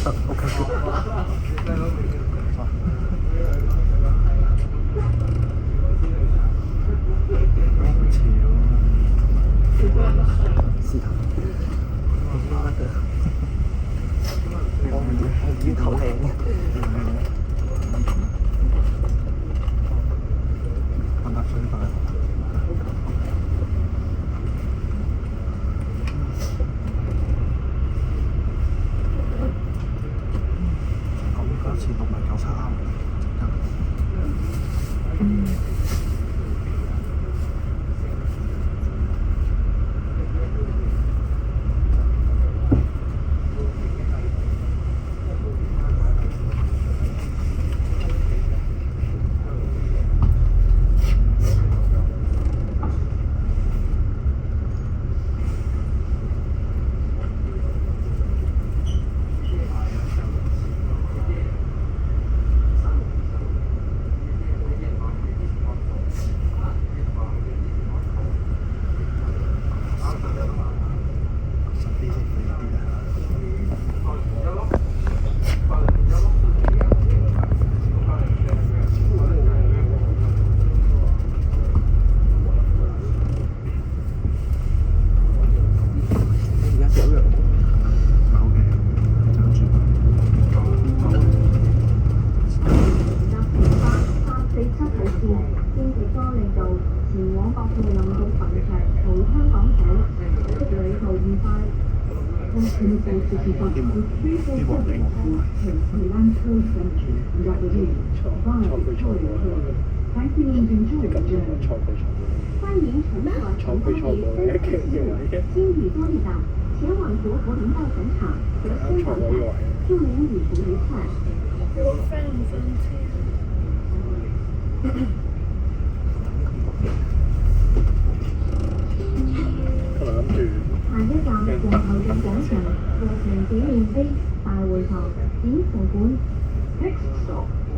得 OK OK。是頭，乜嘅？我已經頭靚嘅。揾啖水飯。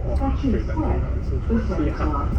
咁價錢6.93啱。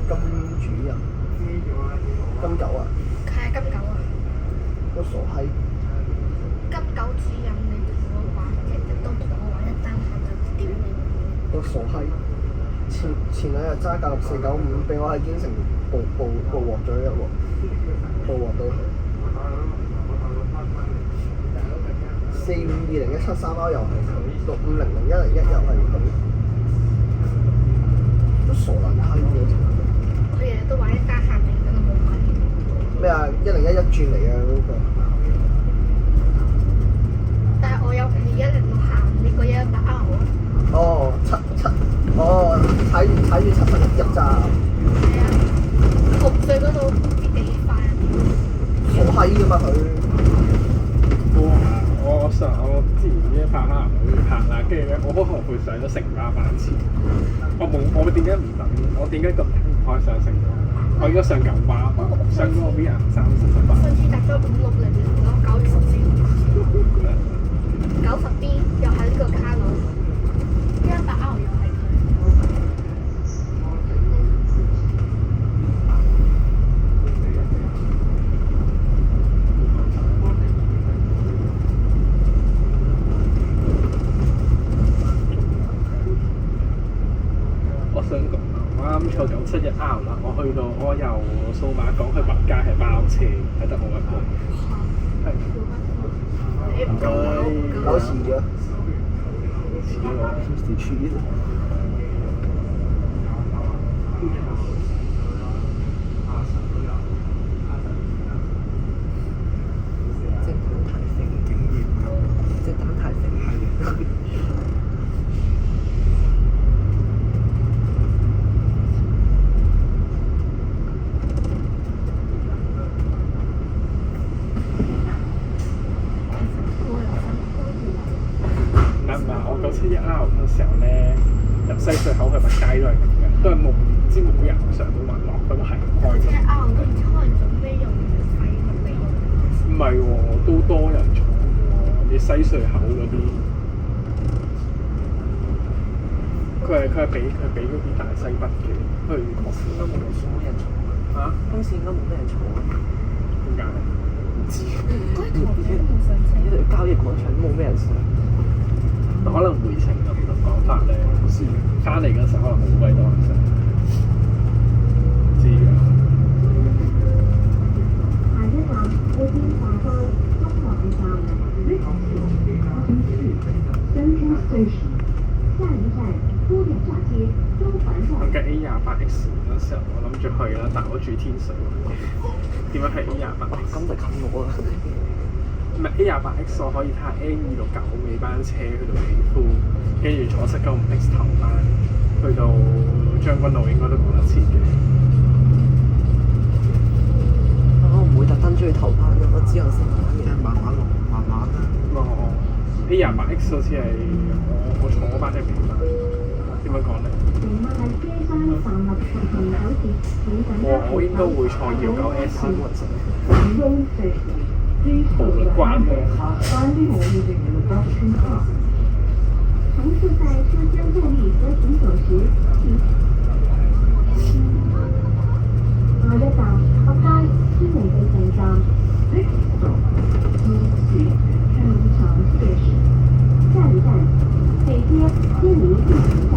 金主前兩日揸架6495，俾我喺堅城捕獲咗一鑊，捕獲到佢。4520173又係佢，6500101又係佢，都傻撚閪嘅。佢日日都話一家限定㗎啦，冇買。咩啊？1011轉嚟啊嗰個。但係我有係106限，你個118啊我。哦，踩住71入咋。係啊，紅隧嗰度唔知幾快啊！傻閪㗎嘛佢。我之前拍下去拍啦，跟住咧我好後悔上咗城巴班次。我點解唔等？我點解咁唔開上城巴？我應該上九巴，上嗰個 VR 378。上次搭咗560咯，90先。90B 又係呢個卡路，118R又係佢。我想講我啱坐971R啦，我去到我由數碼港去百佳係包車，係得我一個。係。你唔夠啊！搞遲咗，遲咗。時處呢度。隻膽太肥，係。我971R嘅時候咧，入西隧口去百佳都係咁嘅，都係冇人上到雲落，佢都係開嘅。971R都唔知開嚟做咩用，廢物嚟用。唔係喎，都多人坐喎，你西隧口嗰啲，佢係俾嗰啲大西北嘅去學士。應該冇人坐。嚇？今次應該冇咩人坐。點解？唔知。嗰啲台車都冇上車。呢度交易廣場都冇咩人上。可能回程咁講法咧，翻嚟嗰時候可能好鬼多人上，唔知㗎。下一站會經大洲中環站 Central Station， 下一站高點嫁街中環站。咁嘅 A28X 嗰時候，我諗住去啦，但我住天水圍，點樣去 A28X？咁就近我啦。唔係 A28X， 我可以睇下 N269尾班車去到美孚，跟住坐795X 頭班去到將軍澳，應該都講得切嘅。我唔會特登追頭班嘅，我只有成班嘅。慢慢落，慢慢啦。A28X 好似係我坐嗰班係尾班，點樣講咧？我應該會坐29S。無論關嘅。乘坐在车厢座椅和行走時，下一站北街堅尼地城站。下一站北街堅尼地城站。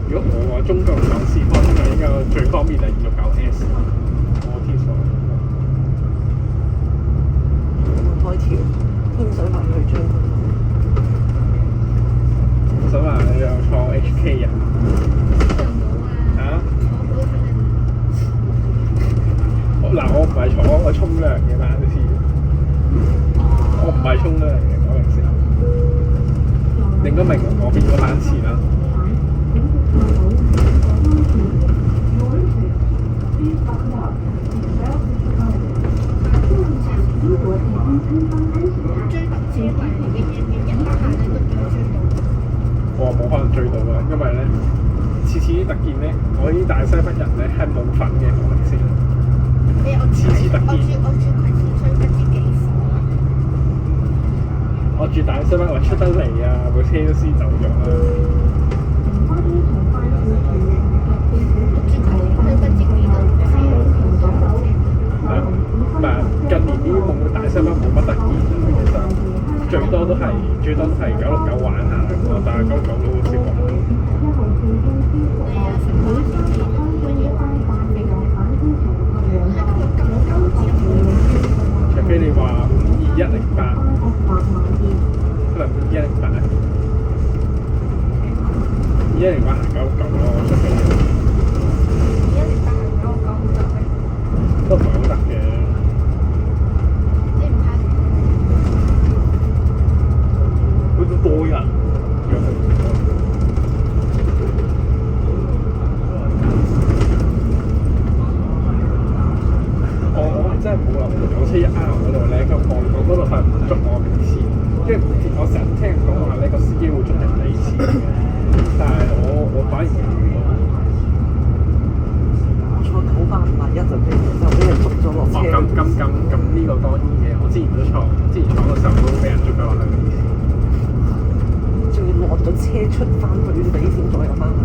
如果我話中國港線方面應該最方便係269S，我天水圍。開條天水圍去將軍澳。想話你有坐 HK 啊？又冇啊！坐嗱，我唔係坐我沖涼嘅班次，我唔係沖涼嘅嗰陣時，你應該明我邊個班次啦。我冇可能追到㗎，因為咧次啲特件咧，我啲大西北人咧係冇份嘅，可能先。次特件。我住大西北，我出得嚟啊，部車都先走咗啦。唔係近年啲冇大西北冇乜特件啊，其實最多都係969玩下，但係969都好少講。108行9咯，我出嘅108行9唔得咩？都唔係好得嘅。你唔怕點？佢都多人，約佢唔多。我係真係冇諗到971R嗰度咧，個望到嗰度係唔捉我俾錢，跟住我成日聽講話呢個司機會捉人俾錢嘅，但係我反而坐951就俾人捉咗落車。咁呢個當然嘅，我之前坐嘅時候都俾人捉咗落去。仲要落咗車出翻去俾錢再入翻去。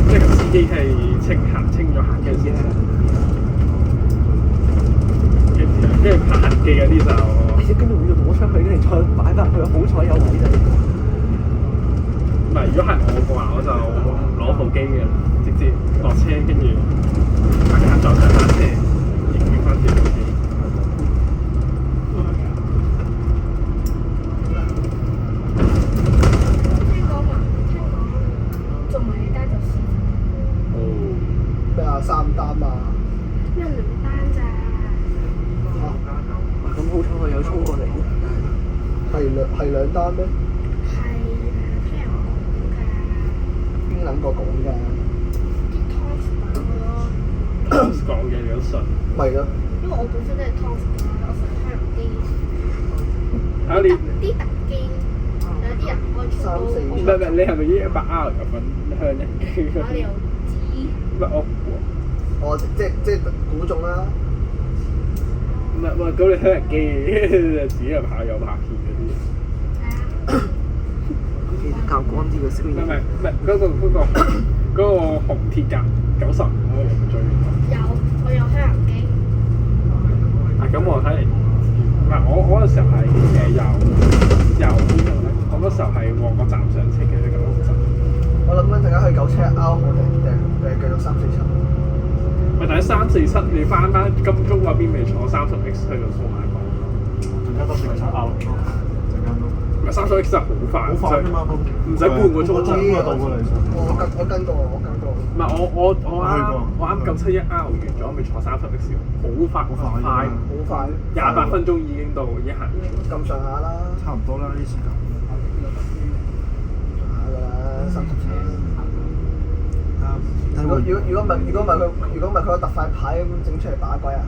即係個司機係清咗行嘅先。跟住拍痕記嗰啲就，跟住我要攞出去，跟住再擺翻去，好彩有位啫。唔係，如果係我嘅話，我就攞部機嘅，直接落車，跟住大家再上翻車，影翻條部機。仲買一單就試。哦。咩啊？3單啊？咩2單咋？咁好彩佢有衝過嚟。係兩單咩？係聽人講㗎。邊撚個講㗎？啲 Toss 講咯。Toss 講嘅你都信？咪咯。因為我本身都係 Toss 嘅，我成日香港機。啊你啲特機，有啲人開出到。唔係，你係咪108R有份香人機？我哋又知。唔係我即估中啦。唔係，咁你香人機自己又拍有拍片嗰啲。其實較光啲嘅 screen。唔係嗰個紅鐵甲95嗰個有冇追？有，我有香人機。咁我睇嚟，唔係我嗰個時候係由邊度咧？我嗰時候係旺角站上車嘅呢個站。我諗緊陣間去971R好定繼續347。咪但係347你翻金鐘嗰邊咪坐30X 去到數碼港？陣間都471R咯，陣間都。唔係30X 真係好快，好快啫嘛，唔使半個鐘就到過嚟。我跟過。唔係我啱971R 完咗，咪坐30X，好快，28分鐘已經到，已經行完。咁上下啦。差唔多啦，呢啲時間。上下㗎啦，37。如果唔係佢個特快牌咁整出嚟把鬼啊！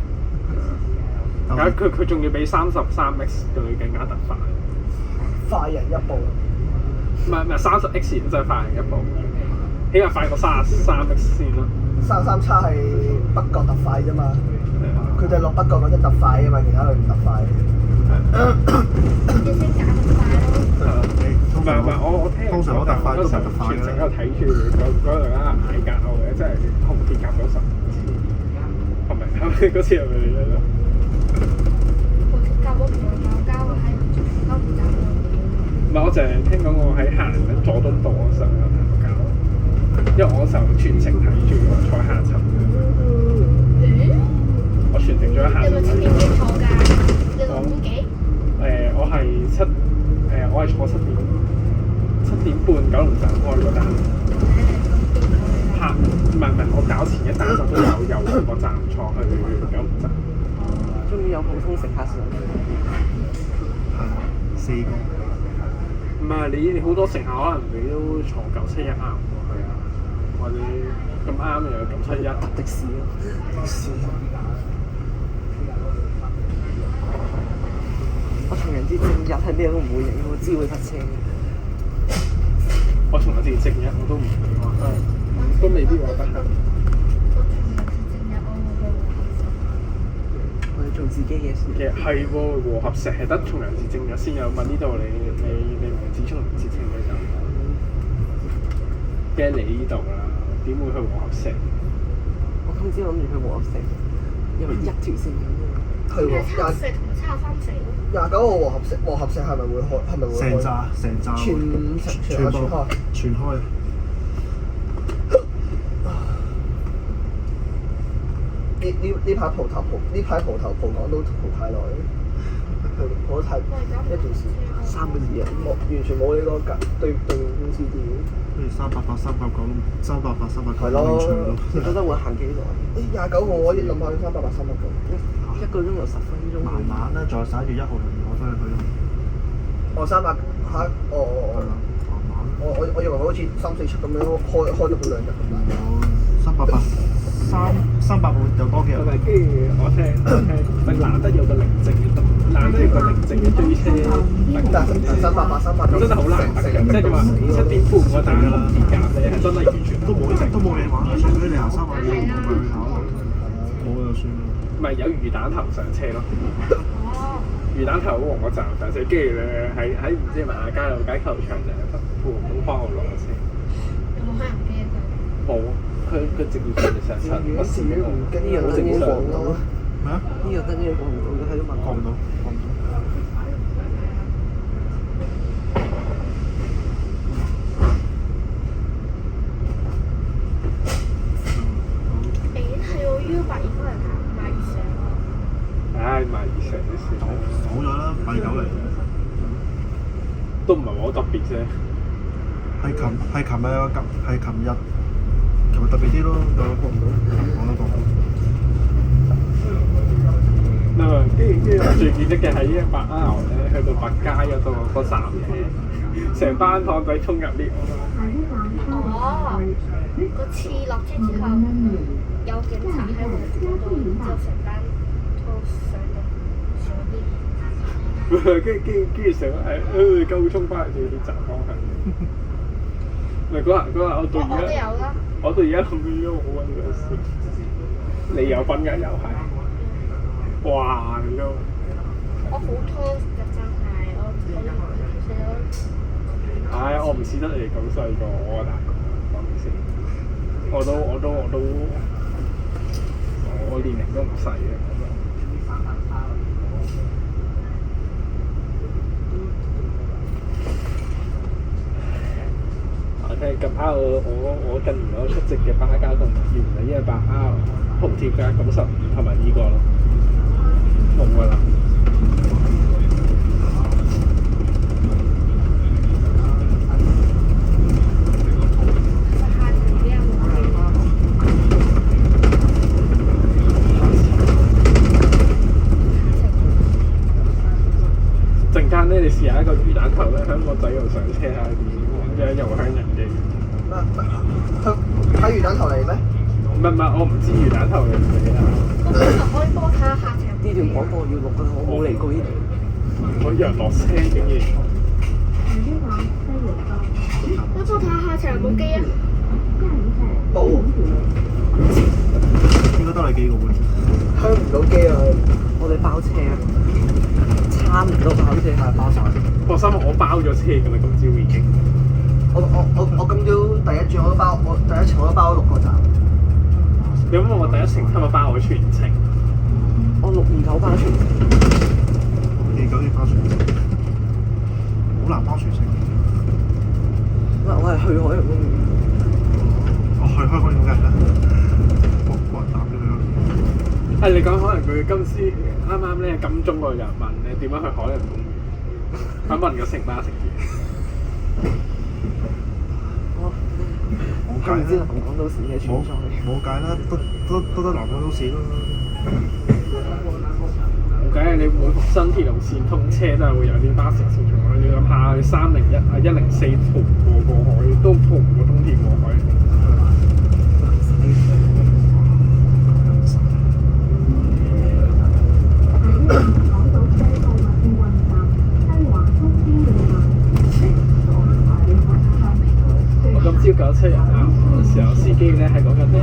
佢仲要比33X 對更加特快，快人一步。唔係30X 真係快人一步，起碼快過33X 先咯。337係北角特快啫嘛，佢哋落北角嗰陣特快啊嘛，其他佢唔特快。要先揀咁快咯。唔係，我聽通常我特快都唔特快全程喺度睇住嗰兩間嗌交嘅，即係紅鐵甲90，係咪？嗰次係咪你咧？紅鐵甲我唔會鬧交啊，係交唔交？唔係，我淨係聽講我喺行緊佐敦道嗰時候有鬧交，因為我嗰時候全程睇住我坐下層嘅。我全程咗一下。你咪7點幾坐㗎？你6點幾？我係坐7點半九龍站開嗰單。唔係，我搞前一單就都有兩個站坐去九龍站。終於有普通乘客上。係4個。唔係你好多乘客可能你都坐971R過去啊，或者咁啱又有971的士咯。的士。我同人之正日係咩都唔會影，我知會塞車。我從來之正日我都唔會話，都未必話得閒。我哋做自己嘢先。其實係喎，和合石係得重陽節正日先有，問呢度你唔係指重陽節正日有？驚你呢度啦，點會去和合石？我今朝諗住去和合石，因為一條線咁樣。係喎74同73咯。29號和合石係咪會開？係咪會開？成扎全開。全開。呢排蒲頭講都蒲太耐，蒲得太一段時間。3個字啊！完全冇呢個對 CD。跟住388、399、388、389係咯興趣咯。你覺得會行幾耐？誒29號我可以諗下388、389。一個鐘有10分鐘。慢慢啦，仲有11月1號人我都係去咯。哦300嚇，係啦，慢慢。我以為好似3、4、7咁樣開咗佢2日咁大。 388有多幾日同。埋跟住我聽，咪難得有個寧靜嘅度，難得有個寧靜嘅追車，但係388、389真係好難得嘅，即係點話7點半我打紅字夾咧，係真係完全都冇嘢玩啊！除非你行300幾路咪去考，冇就算啦。咪有魚蛋頭上車咯，哦，魚蛋頭喺旺角站上車，跟住咧喺唔知係咪亞皆老街球場就係富豪東方號落車，有冇開人機佢？冇，佢直接上上車，我試過，呢樣好正常咯。咩啊？呢個跟住過唔到，喺度問過唔到，過唔到。誒係我 U8應該係買二成喎。唉，賣二成啲事走咗啦，89嚟。都唔係話好特別啫。係琴日有個係琴日特別啲咯，就過唔到，講得過唔到。跟住我最記得嘅係100R咧，去到百佳嗰度嗰站咧，成班堂仔衝入 lift。哦，個次落車之後有警察喺門口度，然之後成班都上到跟住成個係夠衝翻去啲站方向。咪嗰日我到我都而家，有啦。我到而家諗起都好温嗰事。你有份㗎又係，哇！你都我好拖嘅真係，我其實唉，我唔似得你哋咁細個，我大個講先。我年齡都唔細嘅。近排我近年我出席嘅巴交通原來100R、紅貼嘅95同埋呢個咯，冇㗎啦。陣間咧，你試下一個魚蛋頭咧，香港仔又上車下點，咁樣又香人嘅。睇魚蛋頭嚟咩？唔係，我唔知魚蛋頭嘅嘢啊。可以幫我睇下下程。呢段廣播要錄㗎，我冇嚟過呢度。我以為落車竟然。幫我睇下下程有冇機啊？冇，應該都係幾個半。香唔到機啊！我哋包車啊，差唔多包車係包晒。放心，我包咗車㗎啦，今朝已經。我今朝第一轉我第一程我都包咗6個站。有冇我第一程差唔多包我全程？我629包全程。292包全程，好難包全程。我係去海洋公園。我去開開點解咧？冇人答咗佢咯。係你講可能佢今次啱啱咧金鐘嗰日問你點樣去海洋公園，佢問個城巴城員。佢唔知南港島市嘅存在。冇計啦，都得南港島市咯。冇計啊！你每條新鐵路線通車都係會有啲巴士接送，你諗下301啊104逃過海，都逃唔過東鐵過海。我今朝97日啊嘅時候，司機咧係講緊咧，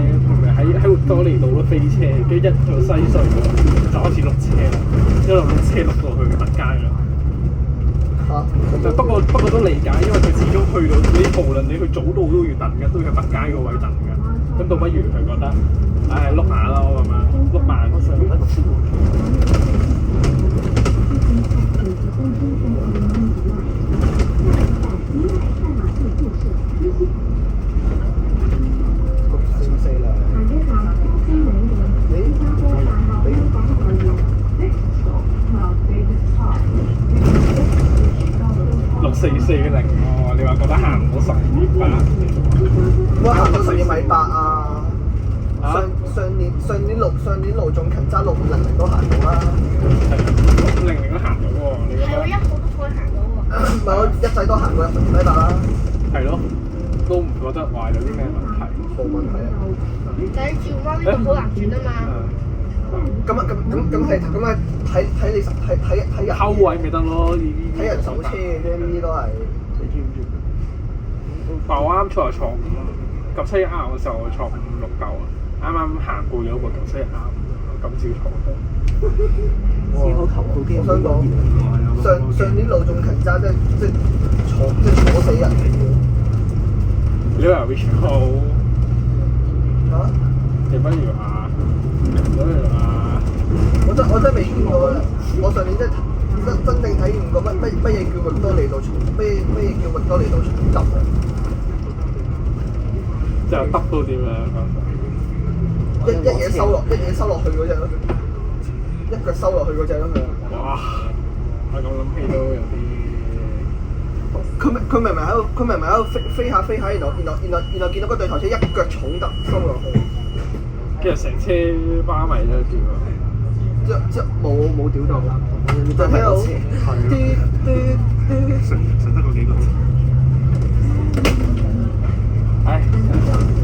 喺活多利道都飛車，跟住一到西隧就開始碌車啦，一路碌車碌到去北街啦。不過都理解，因為佢始終去到你無論你去早到都要等嘅，都要喺北街個位等嘅。咁倒不如佢覺得，唉碌下咯咁樣，碌慢。我上喺讀書。644嘅0喎，你話覺得行唔到10我行到12.8啊！上年盧仲勤揸6500都行到啦。係啊，600都行到喎，你覺係我一得？號都可以行到喎。唔係我一世都行過12.8啦，係咯，都唔覺得話有啲咩問題。冇問題啊。但係轉彎呢度好難轉啊嘛。咁係睇你睇人溝位咪得咯，呢啲睇人手車嘅啫，呢啲都係。你知唔知？但我啱錯係錯誤啊！97R 嘅時候我錯569啊，啱啱行過咗個97R，今朝錯嘅。只好求好機我想講上年盧仲勤揸即坐死人你話 which 好？嚇！你不如話，不如話，我真未見過啊！我上年真正體驗過乜嘢叫域多利道重乜嘢叫域多利道重執啊！就得到點樣講？一嘢收落去嗰只咯，一腳收落去嗰只咯佢。哇！我咁諗起都有啲。佢明明喺度飛下，然後見到個對頭車一腳重揼收落去，跟住成車巴迷都叫啊！即冇屌到，就睇到食得嗰幾個字。唉，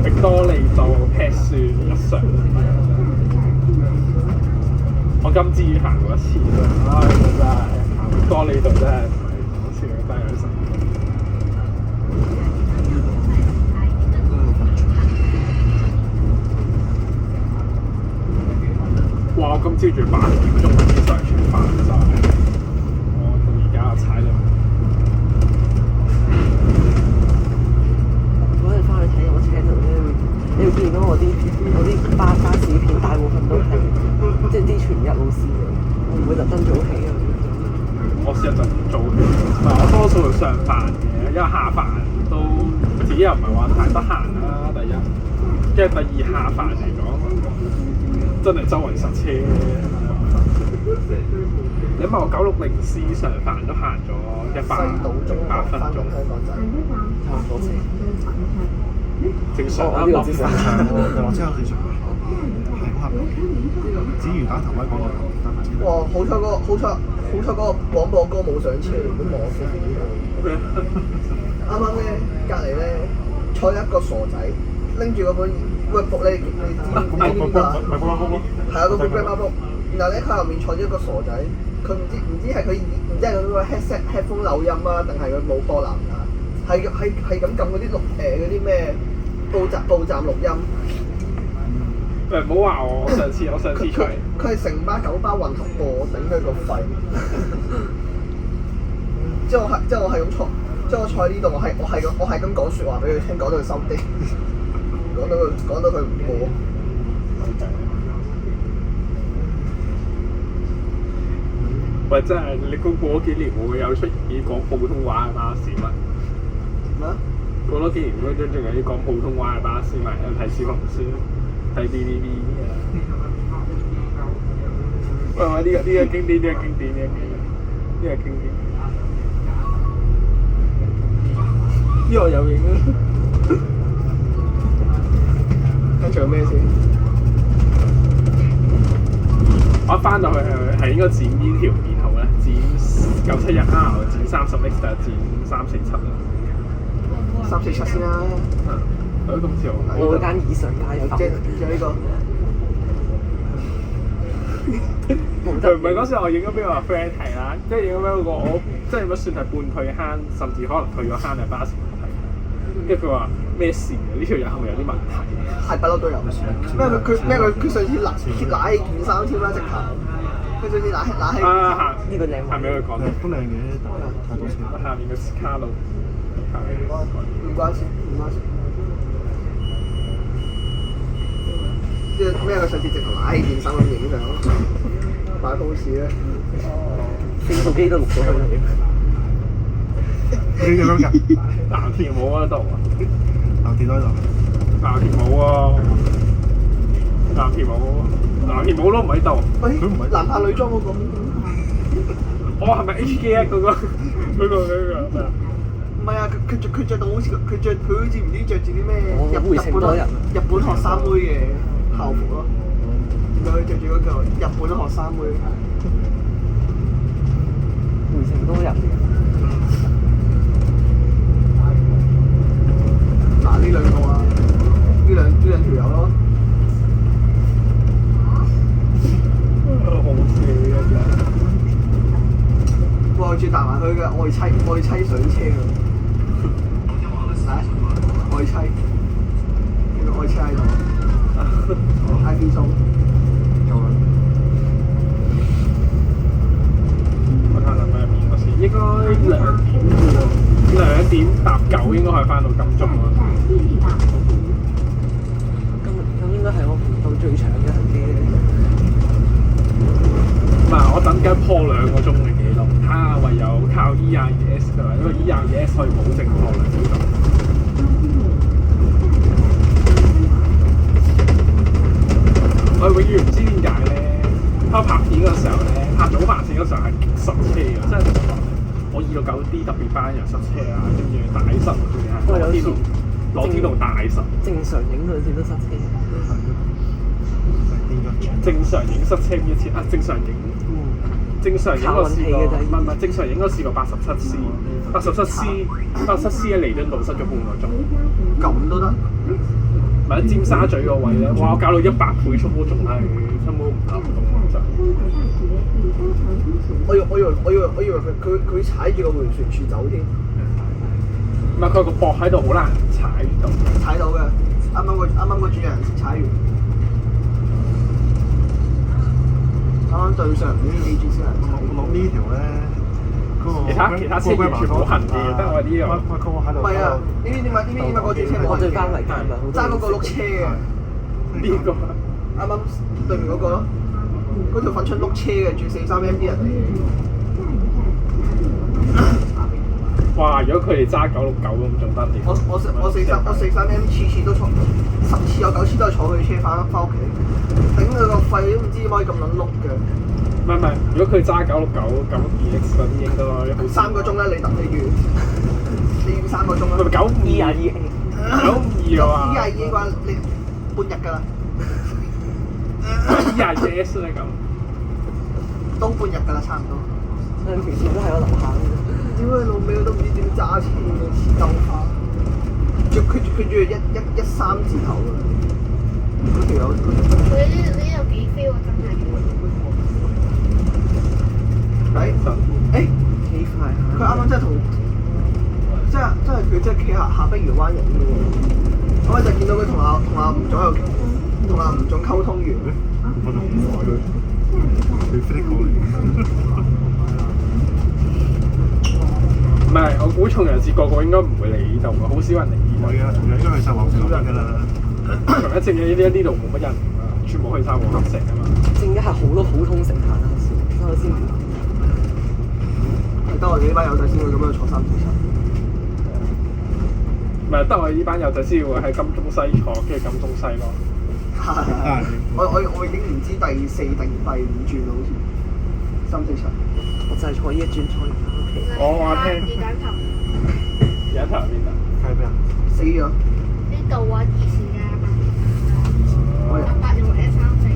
域多利道劈算日常。我今朝行過一次啦，唉真係行域多利道真係唔係講笑，真係有神。哇！我今朝仲8點鐘先上全翻晒，我到而家踩咗。嗰日翻去睇我 channel 咧，你會見到我啲巴士片大部分都係即係啲全日老師嘅，我唔會特登早起啊。我試下就唔早起，但我多數會上飯嘅，因為下飯都自己又唔係話太得閒啦。第一，跟住第二下飯嚟講，真係周圍塞車。你問我960C 上飯都行咗西島中108分鐘，香港仔。差唔多車。正常我啱啱呢個知識我真係好正常，係好合理。至於打頭位講到咁，哇！好彩嗰個廣播歌冇上車，如果我死啱啱咧隔離咧坐一個傻仔，拎住嗰本 workbook 咧，你知邊個啊？係啊，嗰本 grammar book。然後咧佢後面坐咗一個傻仔，佢唔知係佢嗰個 headphone 漏音啊，定係佢冇播藍牙？係咁撳嗰啲嗰啲咩報站錄音。唔好話我上次除。佢係成巴9巴混合播，頂佢個肺。即係我係咁坐，即係我坐喺呢度，我係咁講説話俾佢聽，講到佢收啲，講到佢唔播。喂，真係你過多幾年會唔會有出現啲講普通話嘅巴士咪？咩？過多幾年嗰陣仲有啲講普通話嘅巴士咪？有睇小紅書、睇 TVB 啊！喂，呢個經典，呢個經典。呢個有影啊！跟住有咩先？我翻到去係應該剪邊條片好咧？剪971R，剪30X 定係剪347啊347先啦。咁似我嗰間以上加油即係呢個。唔係嗰時我影咗俾我 friend 睇啦，即係影咗俾嗰個我，即係乜算係半退坑，甚至可能退咗坑嘅巴士問題。跟住佢話咩事啊？呢條友係咪有啲問題？係不嬲都有。佢上次揦起件衫添啦，直頭。佢上次揦起。啊，呢個靚係咪佢講嘅？都靚嘅，太多車。下面嘅卡路。唔關事。即係咩？佢上次直頭揦起件衫咁影相，擺 pose 咧。4部機都錄咗佢啦。你咁樣㗎？藍田冇喺度啊！藍田喺度。藍田冇啊！藍田冇都唔喺度。喂，男扮女裝嗰個。我係咪 HK1 嗰個咩啊？唔係啊，佢着到好似佢好似唔知着住啲咩回程多人日本學生妹嘅校服咯。佢着住嗰個日本學生妹。回程多人。嗱呢兩個啊，呢兩條友咯。好笑嘅哇！我仲要搭埋佢嘅愛妻上車㗎。愛妻，有個愛妻喺度。I P 松。我睇下咩邊個先，應該2點搭9應該係翻到金鐘啊。咁應該係我頻道最長嘅行機咧。唔係，我等緊破2個鐘嘅記錄，睇下唯有靠 E22S 㗎啦，因為 E22S 可以保證破2個鐘。我永遠唔知點解咧，拍片嗰時候咧，拍早飯線嗰時候係極塞車嘅，真係同我269D 特別班又塞車啊，跟住大塞，仲要係攞天路大塞。正常影嗰陣時都塞車。正常影塞車一次啊！正常影我試過，唔係正常影我試過87C 喺彌敦道塞咗半個鐘。咁都得？咪喺尖沙咀個位咧，哇！我搞到100倍速都仲係根本唔得咁就。我以為佢踩住個迴旋處走添。唔係佢有個膊喺度，好難踩到。踩到嘅，啱啱個主人先踩完。啱啱對上呢幾轉先係落呢條咧，其他車完全冇行嘅，得我呢個。唔係啊，呢邊點解嗰轉車冇行嘅？我對翻嚟㗎嘛，揸嗰個碌車嘅。邊個？啱啱對面嗰個咯，嗰條粉出碌車嘅，住43M 啲人嚟嘅。哇！如果佢哋揸969咁仲得了。我43M 次次都坐，10次有9次都係坐佢車翻屋企，頂佢個肺都唔知點可以咁撚碌嘅。唔係，如果佢揸969咁 2X 嗰啲應該好3個鐘啦，你要3個鐘啦。咪92啊！92啊！92嘅話，你半日㗎啦。22S 咧咁。都半日㗎啦，差唔多。兩條線都喺我樓下嘅。屌佢老味，我都唔知點揸車嘅，黐兜花。佢仲要13字頭㗎。嗰條友。佢呢度幾 feel 啊！真係。幾快啊！佢啱啱真係佢真係企下碧瑤灣人嘅喎。我就見到佢同阿吳總溝通完。唔係，我估重陽節個應該唔會嚟呢度嘅，好少人嚟呢度。係啊，重陽應該去晒黃石嗰邊㗎啦。重陽正嘅呢度冇乜人，全部去晒黃石啊嘛。正一係好多普通乘客啊，所以先。得我哋呢班友仔先會咁樣坐347。唔係得我哋呢班友仔先會喺金鐘西坐，跟住金鐘西咯。我已經唔知第4定第5轉啦，好似347。我就係坐呢一轉坐完翻屋企。我話聽。魚蛋頭。而家頭邊啊？係咩啊？死咗。呢度啊，以前嘅888用 N34。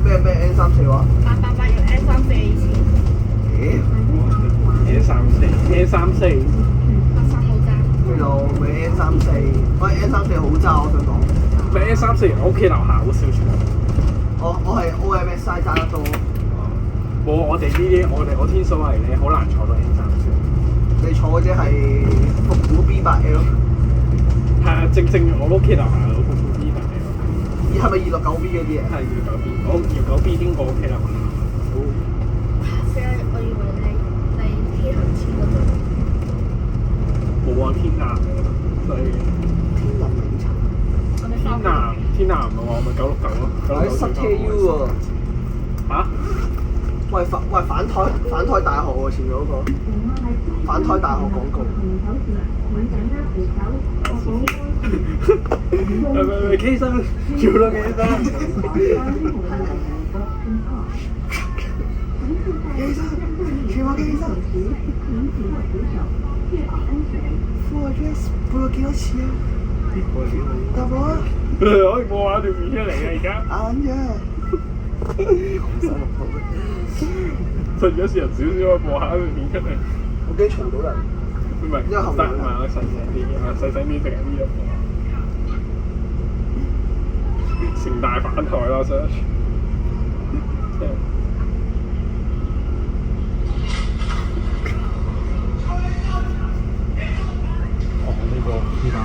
咩 N34 話888用 N34以前。N34。學生好爭。呢度咪 N34，喂 N34好渣，我想講。咪 N34 我屋企樓下好少全。我係 OMSI 揸得多。冇，我哋呢啲我天水圍咧好難坐到 N34。你坐嗰隻係復古 B8L。係啊，正我屋企樓下嗰個復古 B8L。係咪269B 嗰啲啊？係269B，我269B經過屋企樓下。我以為你天行前嗰度。冇啊，天南所以。天南嘅話，我咪969咯。喺塞車 U 喎。嚇？喂反台大學喎，前面嗰個反台大學廣告。喂，企起身，叫啦企起身。企電話機醫生。時請自我扶手，確保安全。副 address 背過幾多次啊？邊個料？答我啊！可以播下條片出嚟嘅而家，啱嘅。收錄到嘅。趁咗時候少少播下條片出嚟。我驚嘈到人。唔係，因為後面唔係我細聲啲嘅，我細聲啲定係呢度播。成大反台啦，search。哦，呢個呢單。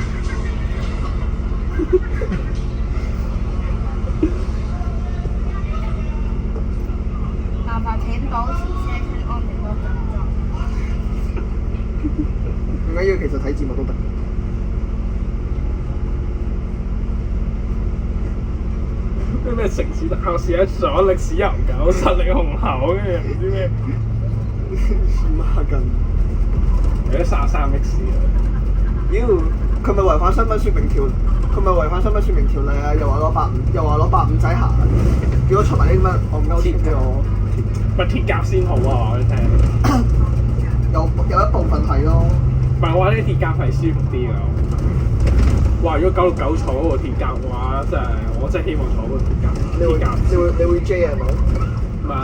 麻煩請保持車廂安靜多幾分唔緊要，其實睇節目都得。咩城市特效試一咗歷史悠久、實力雄厚，跟住唔知咩孖筋。有啲33X 啊！妖，佢咪違反身份説明條，佢咪違反身份説明條例啊！又話攞白五仔行，結果出埋啲乜戇鳩貼俾我。咪鐵甲先好啊！我聽。有一部分係咯。唔係我話呢啲鐵甲係舒服啲㗎。哇！如果969坐嗰個鐵甲嘅話，真係我真係希望坐嗰個鐵甲。你會 J 係冇？唔係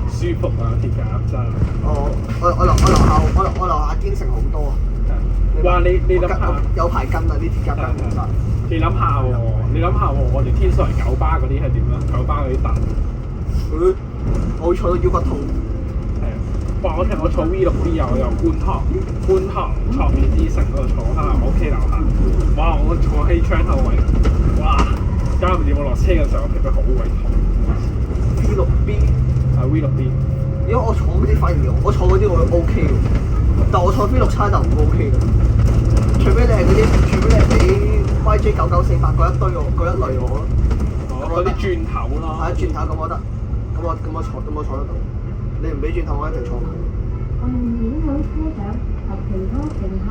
舒服啊！鐵甲真係。我樓下堅城好多啊！哇！你諗下，有排跟啊！啲鐵甲跟唔晒。你諗下喎，我哋天水圍九巴嗰啲係點啊？九巴嗰啲凳。我會坐到腰骨痛。係啊！哇！我坐 V6B 又觀塘創面之城嗰度坐下，我屋企樓下。哇！我坐喺窗口位，哇！加唔掂我落車嘅時候，其實好鬼痛。V6B 係 V6B。如果我坐嗰啲反而我坐嗰啲我 OK 嘅，但我坐 V6 叉就唔 OK 嘅。除非你係俾 YJ9948嗰一類我咯。嗰啲轉頭咯。係啊，轉頭咁我得，咁我坐得到。你唔俾轉頭，我一定坐佢。歡迎各位車長及其他乘客，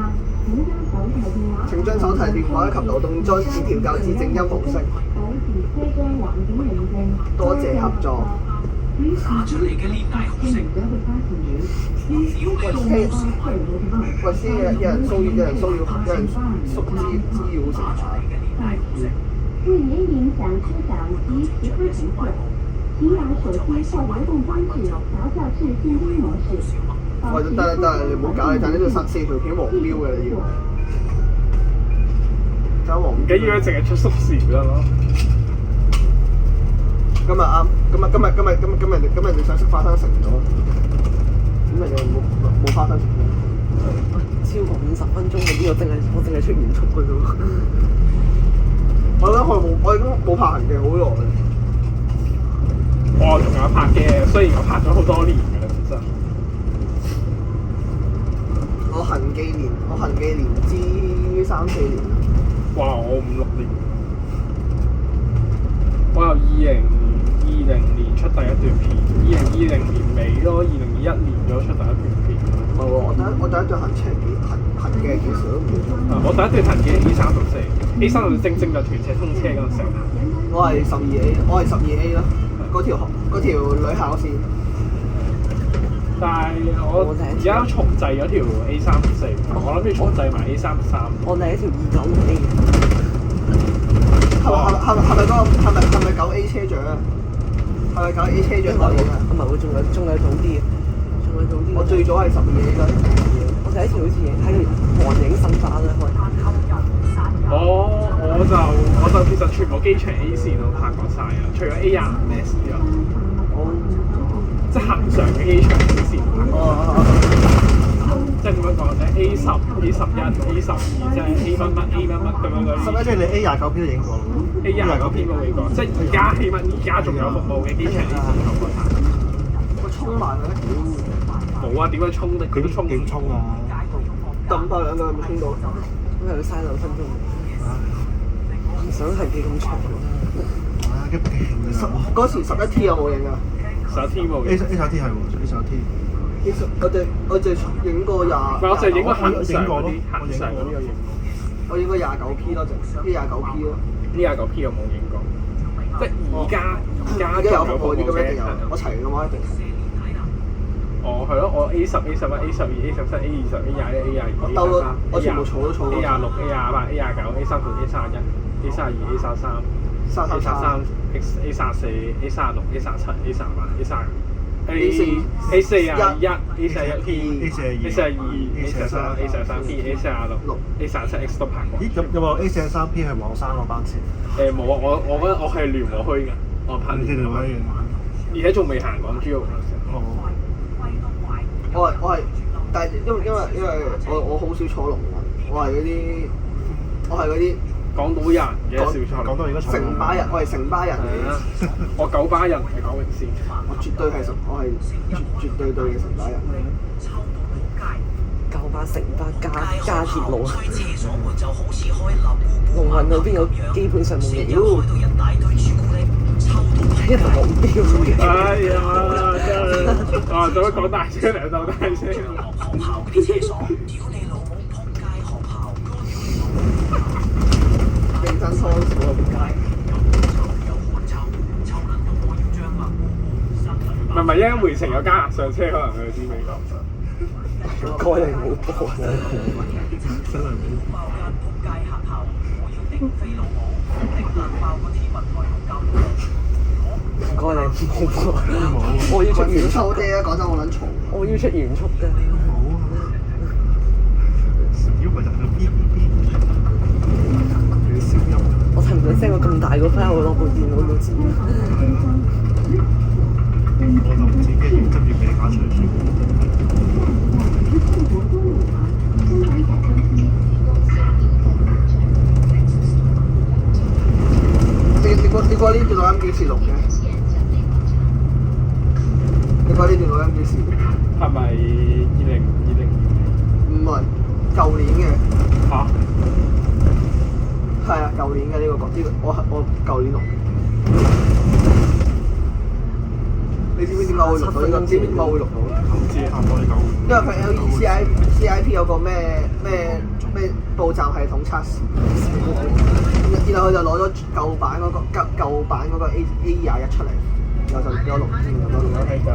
請將手提電話及流動裝置調校至靜音模式，保持車廂環境寧靜。多謝合作。拿出你嘅年代紅色，喂，先有人騷擾乘客。為免影響車長及其他乘客，請把手機或流動裝置調校至靜音模式。喂，得，你唔好搞，你睇呢度4條片黃標嘅你要。搞黃唔緊要，淨係出縮時咪得咯。今日啱，今日你想食花生食唔到，咁咪又冇花生食。超過50分鐘嗰啲，我淨係出原速嘅啫喎。我已經冇拍行嘅好耐。我仲有拍嘅，雖然我拍咗好多年㗎啦，真係。我行幾年之3-4年。哇！我5-6年。我由2020年出第一段片，2020年尾咯，2021年咗出第一段片。唔係喎，我第一段行嘅其實都唔錯。我第一段行嘅 A364 正就屯赤通車嗰陣時。我係12A 咯，嗰條女校線。但係我而家重製咗條 A364，我諗住重製埋 A363。我第一條29A。係咪9A 車長啊？係咪9A 車長代言啊？唔係喎，仲有早啲嘅，我最早係12A 㗎。我第一條好似喺環影新山咧開。我就其實全部機場 A 線都拍過晒啊，除咗 A25S 之外，即係恆常嘅機場 A 線拍過。即係點樣講咧？A10、A11、A12，即係 A 乜咁樣嗰啲。11即係你 A29P 都影過咯。A29P 冇影過，即係而家起碼而家仲有服務嘅機場 A 線頭過晒。我衝埋佢，冇啊！點樣衝的？佢都衝點衝啊？抌多兩個有冇衝到？咁又要嘥2分鐘。唔想係幾咁長。啊，幾勁啊！嗰時11T 有冇影啊？11T 冇影。A11T 係喎，A11T。我哋影過20。我就影過恆常嗰啲，恆常嗰啲有影。我影過29P 咯，A29P 咯。A29P 我冇影過，即係而家有服務啲咁一定有，我齊嘅話一定。我係咯，我 A10、A11、A12、A13、A20、A21、A22、我兜咗，我全部儲都儲 A26、A28、A29、A30、A31、A32、A33、A33、A34、A36、A37、A38、A39、A41、A41P、A42、A43、A43P、A46、A47X 都排過。咦，有冇 A43P 係黃生嗰班次？冇啊！我覺得我係聯和墟㗎，我拍你哋可以。而且仲未行港珠澳嗰陣時。我係，但係因為我好少坐龍運，我係嗰啲港島人嘅小菜。講到而家城巴人，我係城巴人嚟嘅。我九巴人係講明先。我絕對絕對嘅城巴人。九巴、城巴加鐵路，龍運嗰邊有基本上冇料，一頭冇標。哎呀，真係啊！做乜講大聲嚟？鬥大聲！認真倉鼠啊！仆街！唔係，一陣回程有加額上車，可能去啲美國。該你冇播真係唔該你冇播，我要出原速抽啫，講真我撚嘈。我要出原速㗎。如果唔係就係嗶嗶嗶嘅聲音。我睇唔到 send 個咁大個 file 落部電腦度剪。我就唔知嘅原汁原味假出嚟先。你覺得呢段錄音幾時錄嘅？你覺得呢段錄音幾時錄？係咪2020？唔係，舊年嘅。嚇？係啊，舊年嘅呢個我舊年錄。你知唔知點解會錄到呢個？知唔知點解會錄到？唔知差唔多呢嚿。因為佢 CIP 有個咩步驟系統測試，然後佢就攞咗舊版嗰個 A21出嚟，然後就俾我錄先咁樣。係咁。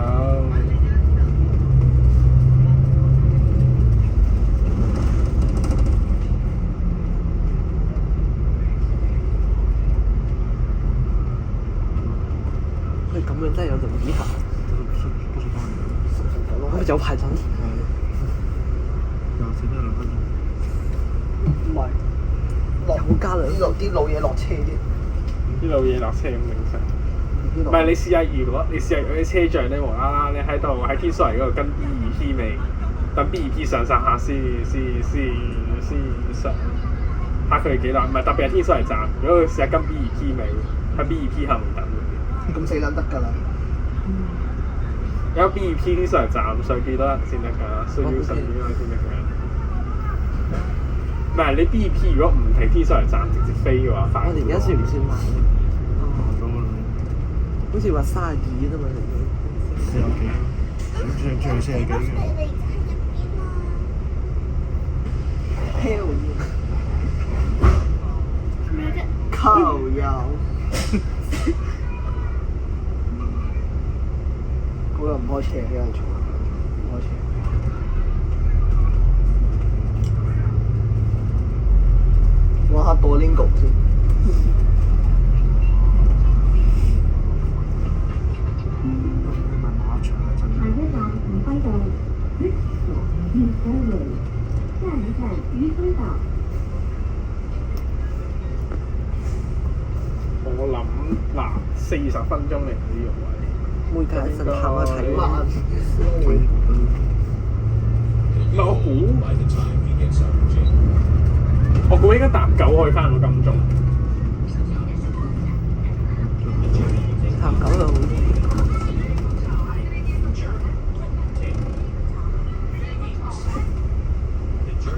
佢咁樣真係有輪椅行，佢有排等。2分鐘。唔係，有加兩啲老嘢落車啲。啲老嘢落車咁正常。唔係你試下，如果你試下嗰啲車長咧無啦啦，你喺度喺天水圍嗰度跟 B2P 未？等 B2P 上曬客先上，嚇佢哋幾耐？唔係特別係天水圍站，如果佢試下跟 B2P 未，喺 B2P 後面等。咁死撚得㗎啦！有 B2P 天水圍站上幾多人先得㗎？需要12個先得㗎。唔係你 B2P 如果唔停天水圍站直接飛嘅話，快。我哋而家算唔算慢咧？到啦。好似話32啫嘛，40幾，最40幾嘅。Hell yeah！靠油！嗰個唔開車，俾人嘈，唔開車。玩下Duolingo先。下一站鴻輝道，月河路，下一站漁輝島。我諗嗱40分鐘嚟呢個位。每隔一陣行下睇慢。唔係我估應該搭9可以翻到金鐘。搭9就好啲。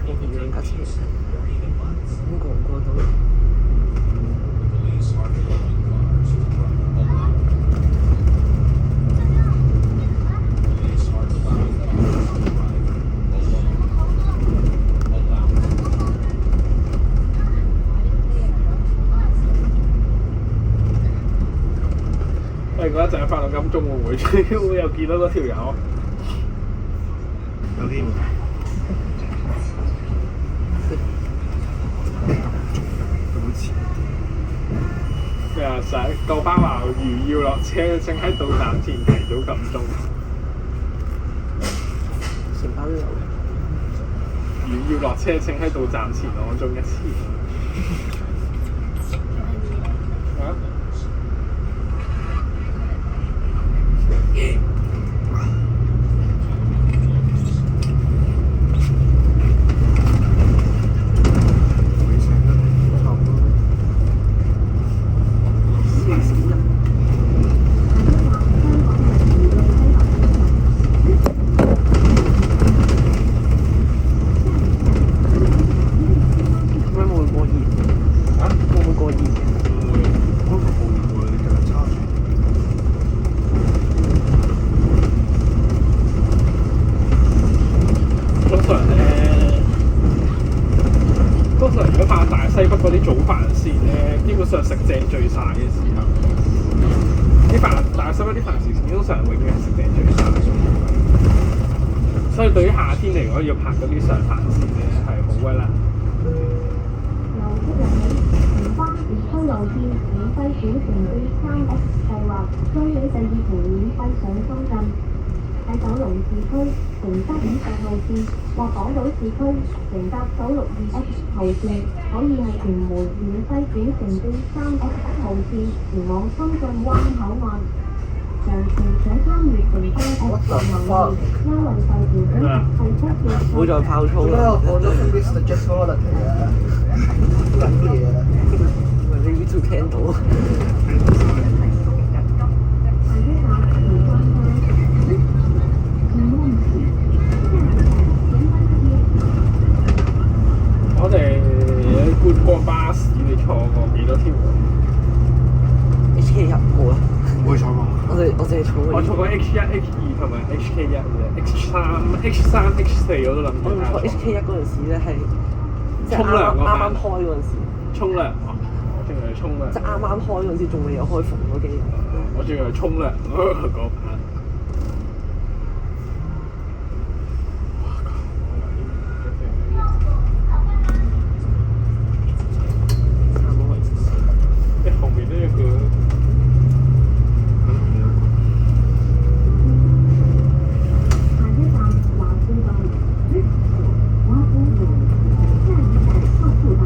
我見兩架車，咁過唔過到？我哋嗰一陣翻到金鐘會唔會又見到嗰條友？有機會。都會遲。咩啊？上舊巴話如要落車，請喺到站前提早撳鐘。成班流。如要落車，請喺到站前按鐘1次。啊？西北嗰啲早飯線咧，基本上食正最晒嘅時候，啲飯大西北啲飯線通常永遠係食正最晒，所以對於夏天嚟講，要拍嗰啲上飯線咧係好㗎啦。由即日起，荃灣市區路線免費小程機3X 計劃將於第2期免費上深圳。喺九龍市區乘搭50號線或港島市區乘搭962X 號線，可以喺屯門免費小程機3X 號線前往深圳灣口岸。詳情請參閱乘搭 X 網頁優惠細條款係7月。唔好再爆粗做咩啦！我放咗 Mr. Just Quality 啊？撚嘢啊！你 YouTube 聽到。我哋觀光巴士，你坐過幾多條？HK1冇啦，唔會坐過。我淨係坐過。我坐過 H1、H2 同埋 HK1 嘅 H3、H4 我都諗住。我唔坐 HK1嗰陣時咧係即係沖涼嗰啱開嗰陣時。沖涼啊！我仲係沖涼。即係啱開嗰陣時，仲未有開房嗰幾日。我仲係沖涼嗰排。後面那個。下一站華富道，華富路，下一站華富道。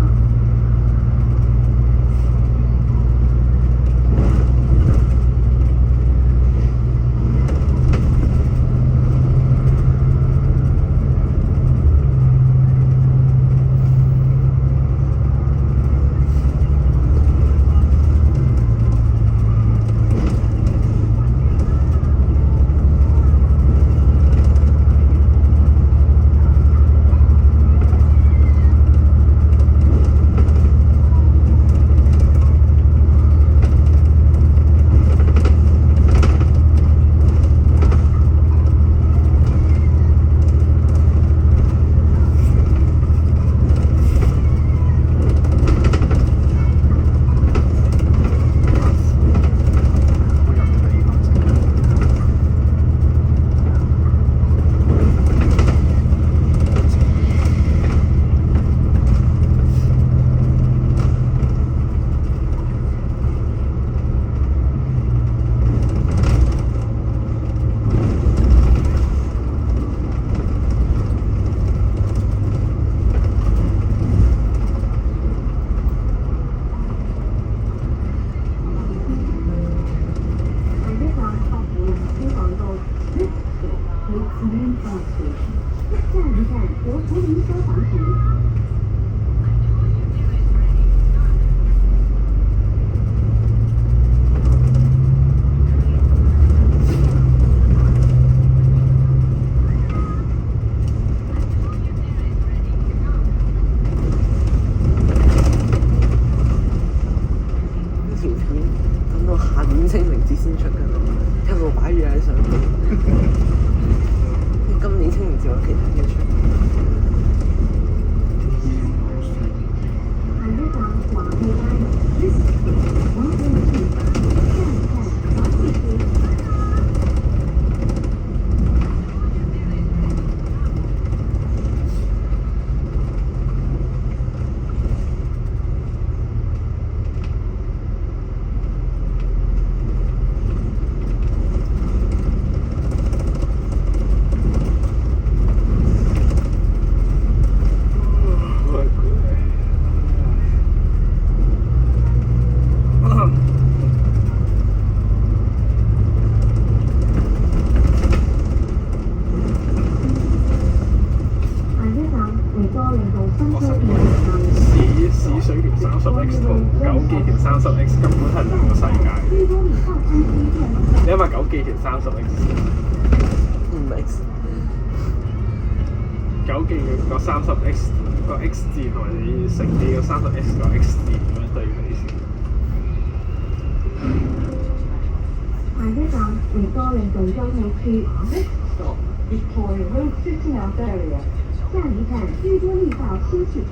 30X 同九記條 30X 根本係兩個世界。因為九記條 30X， 唔係 X，九記個 30X 個 X 字同埋你成記個 30X 個 X 字咁樣對比先。下一站維多利道交匯處 Stop Victoria Road City Area， 下一站維多利道休息處。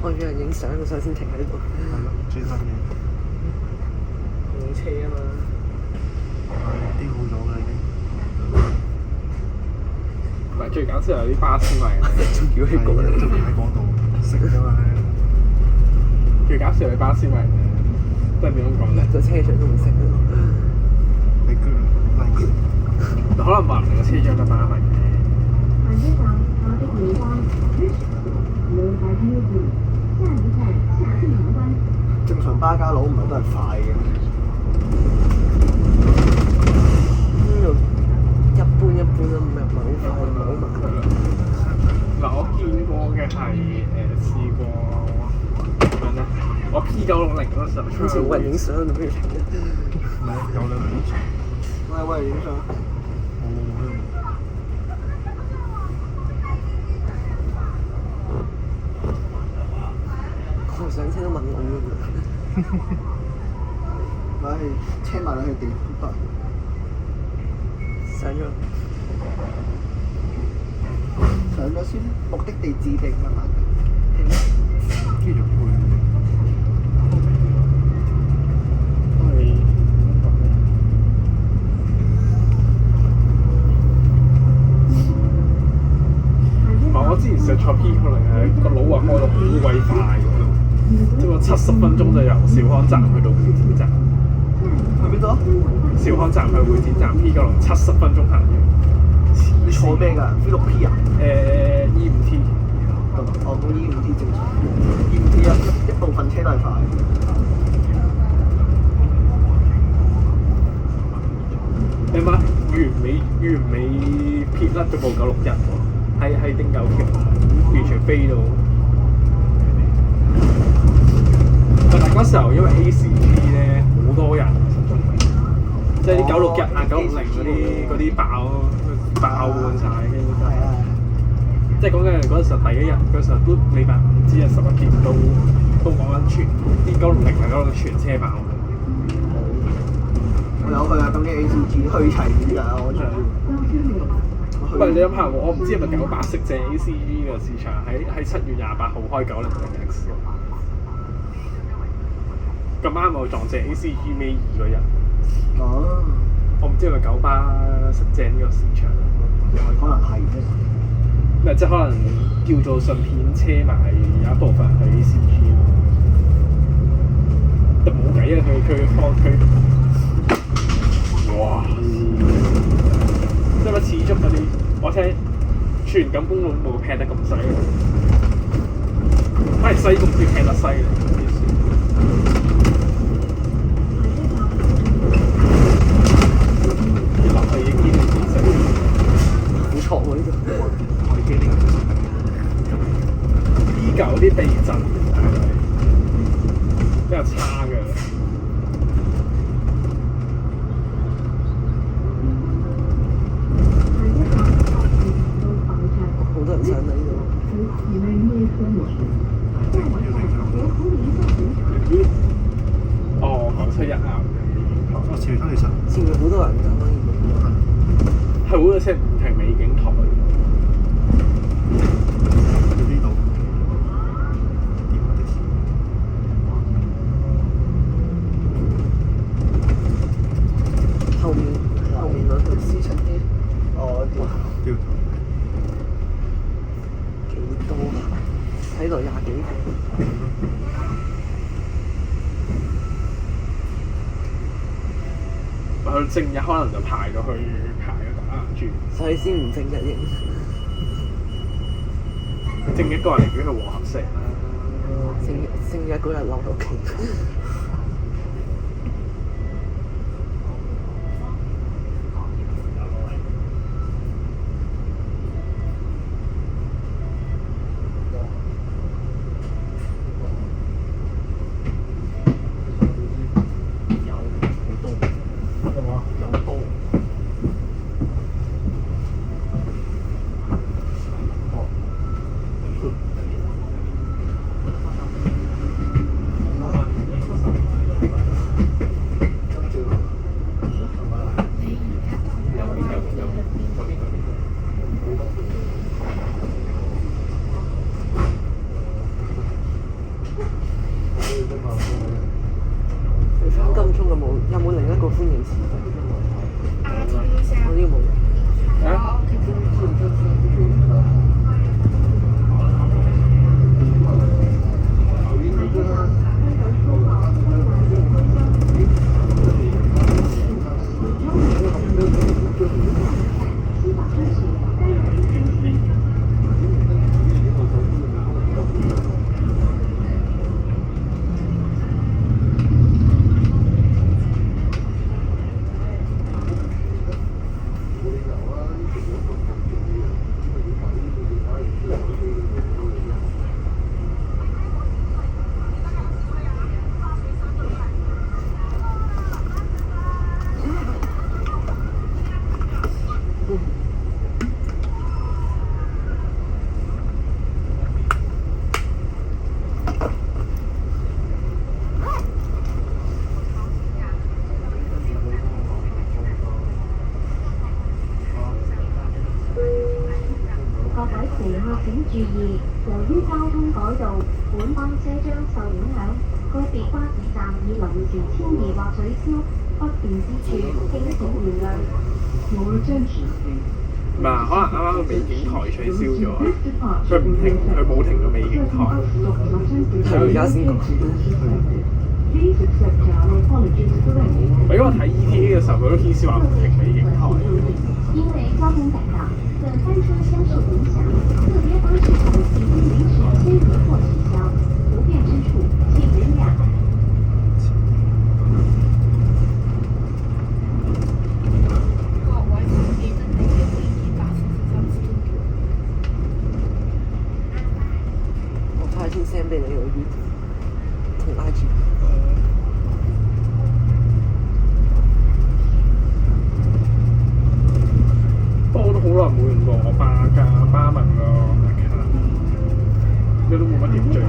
我約人影相，所以先停喺度。係咯，專心嘅。冇車啊嘛。係啲好咗㗎已經。唔係最搞笑係啲巴士迷咧，仲要喺嗰度，仲要喺嗰度食㗎嘛。最搞笑係巴士迷咧，即係點樣講咧？個車長都唔識啊！你佢嚟佢。可能話唔定個車長得巴迷嘅。下一站我的梅灣，兩大標誌，下一站下地梅灣。正常巴加佬唔係都係快嘅。一般一般啦，唔係好快，唔係好慢。嗱，我見過嘅係試過點樣咧？我 P960嗰時候，好似冇人影相，不如停啦。唔係有兩個影相。喂，影相。我上車都問我㗎。唉，車埋落去點都得。上咗。上咗先，目的地指定啊嘛。繼續去。我之前試坐 P960係個腦話開到好鬼快喎，即係話70分鐘就由兆康站去到會展站。去邊度？兆康站去會展站 P960 70分鐘行嘅。你坐咩㗎？V6P 啊？E5T。哦，咁 E5T 正常。E5T 一部分車都係快。你乜完美撇甩咗部961喎？係汀九橋，完全飛到。但係嗰時候因為 ACT 咧好多人，實在係啲961啊、960嗰啲爆滿晒，基本上。即係講緊嗰陣時候第一日嗰時候都禮拜5至11點都講緊全啲960啊960全車爆。我有去啊，東京 ACG 去齊啲㗎，我仲。唔係你諗下，我唔知係咪98識借 ACG 個市場喺7月28號開900X。咁啱我撞正 ACG 尾2嗰日。哦。我唔知係咪九巴識正呢個市場，可能係啫。唔係即係可能叫做順便車埋有一部分去 ACG，但冇計啊！佢哇！因為始終嗰啲我聽全錦公路冇劈得咁犀利，反而西貢先劈得犀利。落去已經見到變色，好錯喎呢度。依舊啲地震比較差嘅。好多人上嚟呢度。哦，971啊！我前面其實前面好多人㗎，當然。係好多車唔停美景台。去呢度點啊的士？後面嗰度私情啲。哦，掉幾多啊？睇來20幾個。佢正日可能就排咗打眼珠，所以先唔正日影。正日嗰日寧願去和合石啦。正日嗰日留到屋企。你翻金鐘有冇另一個歡迎詞？我呢個冇。啊？各位乘客請注意，由於交通改道，本班車將受影響，個別巴士站已臨時遷移或取消，不便之處敬請原諒。唔係，可能啱啱個美景台取消咗，佢冇停到美景台。係而家先講。因為我睇 ETA 嘅時候，佢都顯示話唔停美景台。因為交通改道，本班車將受影響，個別巴士站已經臨時遷移或取消，不便之處請原諒。各位乘記得訂閱243 Studio。我快啲 send 俾你個月同 IG。冇用過我巴文個 account，佢都冇乜點追。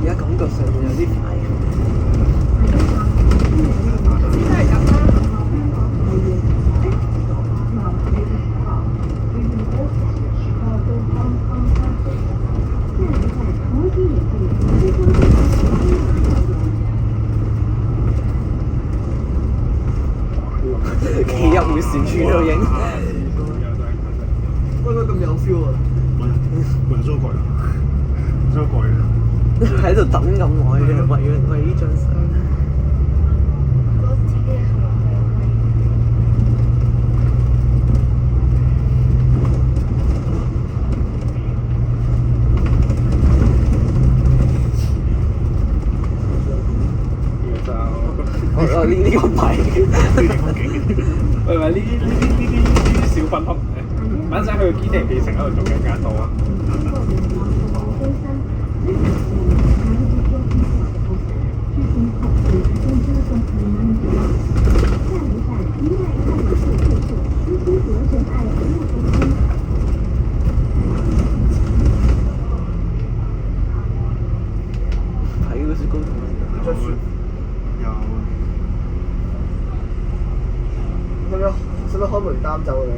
而家感覺上面有啲快。先都係咁啦。企入迴旋處度影。喂，咁有 feel 啊！我有租過嘅，租過嘅。喺度等咁耐嘅，為呢張相。覺得自己係咪好威？我呢個唔係。喂，呢啲小粉紅嘅，反正去堅尼地城嗰度仲更加多啊！睇嗰雪糕筒着雪有使唔使開門擔走你？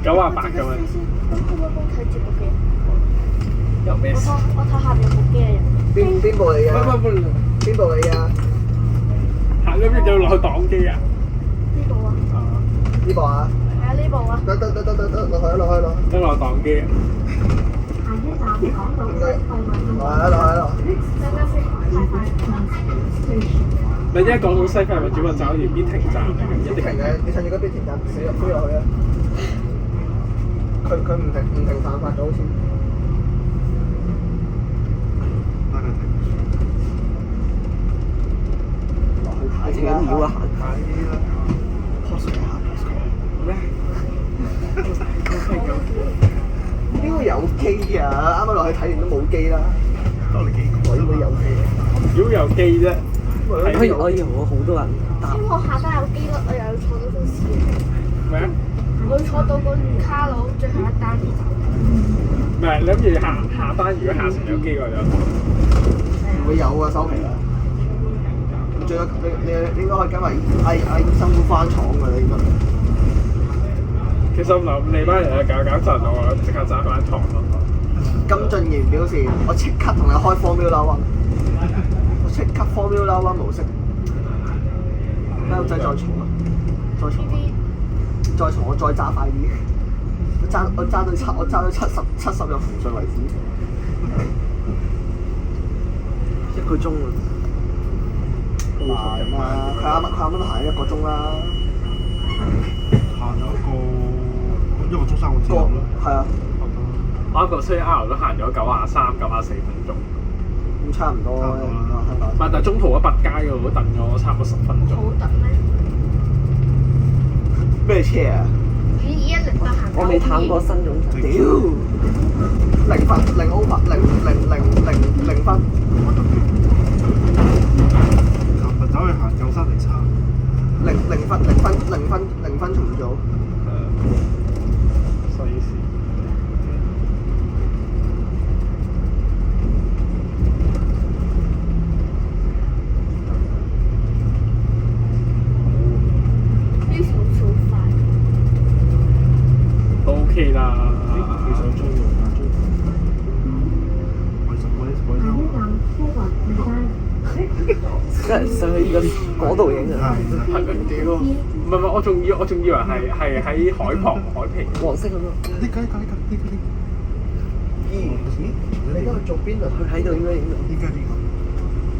98咁樣，咁可唔可以幫睇節目嘅？有咩事？我睇下面有冇機啊人。邊部嚟㗎？喂，邊部嚟㗎？行咗邊就落去擋機啊！呢部啊？呢部啊？係啊，呢部啊。得，落去。一落擋機啊！落。等陣先，太快。你一講到西費或者話就好似邊停站嚟嘅，一定停嘅，你趁住嗰邊停站飛落去啊！佢唔停犯法嘅好似。落去睇自己繞啊行。咩？邊會有機啊？啱啱落去睇完都冇機啦。多你幾個？鬼會有機啊？如果有機啫，我以為我好多人搭。因為我下低有機率，我又要坐到到時。咩啊？我要坐到個卡佬最後一單先走。唔係，你諗住下單，如果下層有機嘅就唔會有啊，收皮啦。最有你應該可以跟埋阿醫生都翻廠㗎，你應該。其實我諗你班人啊搞震，我即刻揸翻堂咯。金俊賢表示：我即刻同你開 Formula One， 我即刻 Formula One 模式。細路仔再重啊！再重，我再揸快啲。我揸到70入附近為止。1個鐘啊！慢啊！佢啱啱行1個鐘啦。行咗1個鐘3個字咯。係啊。我一個 CR 都行咗93-94分鐘。咁差唔多啦。唔係，但係中途一百街嗰度都等咗差唔多10分鐘。好等咩？咩車啊？1零八行。我未探過新總站。屌！0分0 over 0分。琴日走去行舊山嚟差。0分重組。所以是。都 OK 啦。你想追喎？即係上去嗰度影啊！係咪屌？唔係，我仲以為係喺海皮。黃色咁咯。呢個。咦？你今日做邊度？佢喺度應該影到。依家呢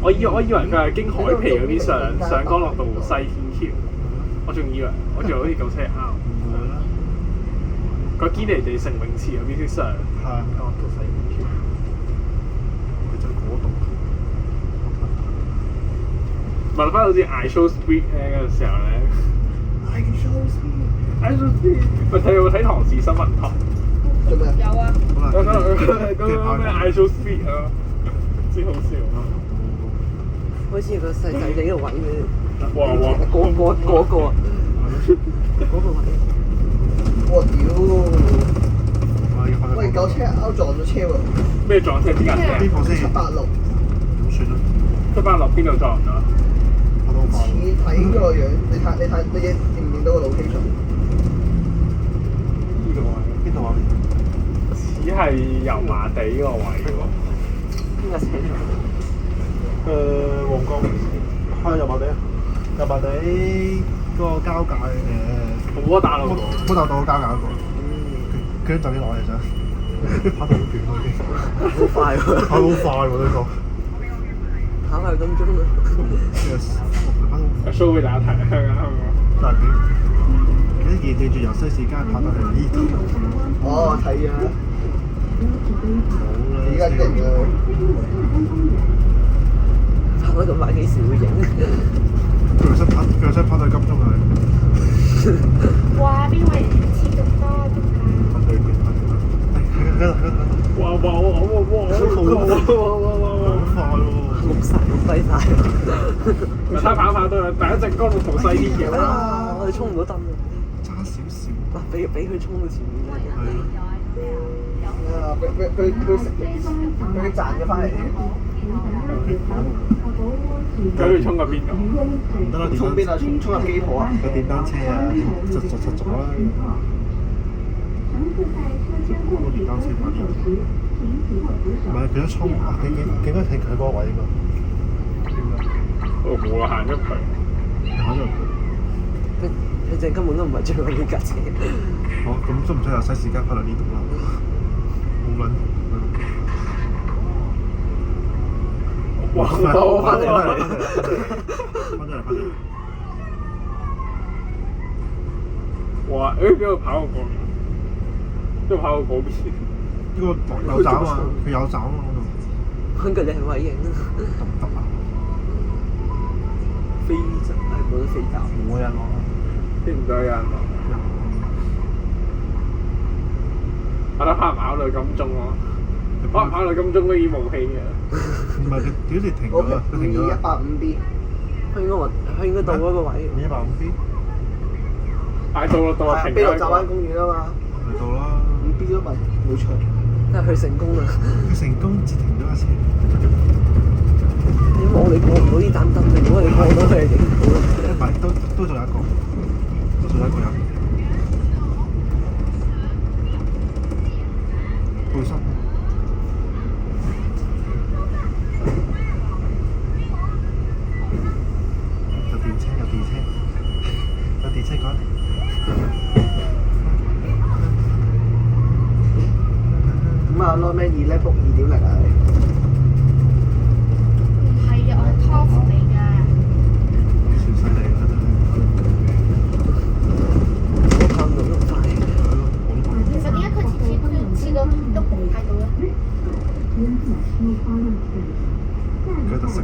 個。我以為佢係經海皮嗰邊上江樂道西天橋，我仲以為好似嚿車啱。唔會啦，個堅尼地城泳池嗰邊先上係江樂道西天橋。佢就嗰度。問翻好似 I Show Speed 咧嗰陣時候咧 I can show speed。 ，I Show Speed，咪有冇睇唐氏新聞台？做咩啊？有啊，好啦，嗰個咩 I Show Speed 啊，真好笑啊！好似個細細地嘅位嘅，哇哇！嗰個位。我屌！喂，喂，嚿車啱撞咗車喎，咩撞車？邊架車啊？邊個先？ 786。咁算啦， 786邊度撞咗？我都好似睇嗰個樣，你睇你認唔認到個 location？呢個位邊度啊？似係油麻地個位喎。邊架車撞？旺角係油麻地啊！油麻地嗰個交界紅窩打路窩打道交界嗰個，佢就要落嚟啫，跑到好短咯已經，好快喎！跑好快喎呢個。跑係咁鐘啊！ Yes， show 俾大家睇香港。但係佢記住由西市街跑到去呢度。哦，睇啊！好啦，而家勁啊！跑得咁快幾時會影？佢想跑到金鐘去。哇！邊位黐咁多？哇！好快喎！錄晒，錄低晒。咪差跑都有，第一隻江樂道西天橋。啊！我哋衝唔到燈啊！差少少。嗱，俾佢衝到前面啦。啊！佢賺咗翻嚟。佢要衝去邊度？唔得啦，衝邊啊？衝入機鋪啊！個電單車啊，實咗啦。個電單車快啲。唔係佢一衝啊！佢應該停佢嗰個位應該。哦，冇啦，行咗佢。行咗佢。佢根本都唔係最後呢架車。好，咁都唔使由西市街跑到呢度啦。冇撚。哇！翻嚟。哇！誒邊度跑過過邊？邊度跑過嗰邊？呢個有斬啊！佢有斬啊！揾佢哋係位影啊！得唔得啊？飛就係冇得飛走。冇人落啊！邊唔到有人落？我覺得跑唔跑到金鐘咯？跑到金鐘都已經冇氣嘅。唔係佢屌你停咗啦！佢停咗啦。 105B。佢應該到嗰個位。 105B。係到啦，停邊度站灣公園啊嘛？嚟到啦。 5B 都咪冇出。但係佢成功啦！佢成功截停咗架車。因為我哋過唔到呢盞燈，如果我哋過到佢係影到啦。唔係，都仲有一個，都仲有一個人。背身。有電車講。咁啊，攞咩2book 2.0啊？唔係啊，我係 Top 嚟㗎。算犀利啦，真係。我跑唔到咁快。其實點解佢次次都黐到都唔睇到咧？佢特色。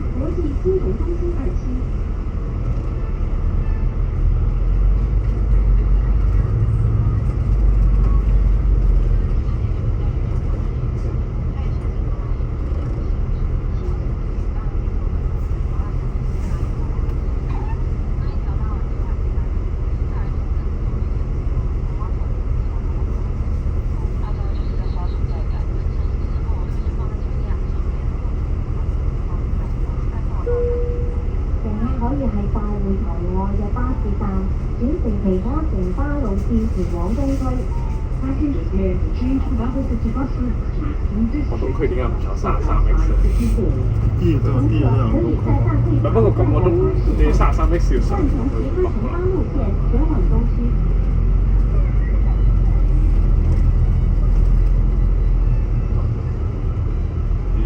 可以係大會堂外嘅巴士站，轉乘其他城巴路線前往東區。我東區點解唔坐33X？啲嘢都有公區。不過咁我都你33X要上去北啦。咦？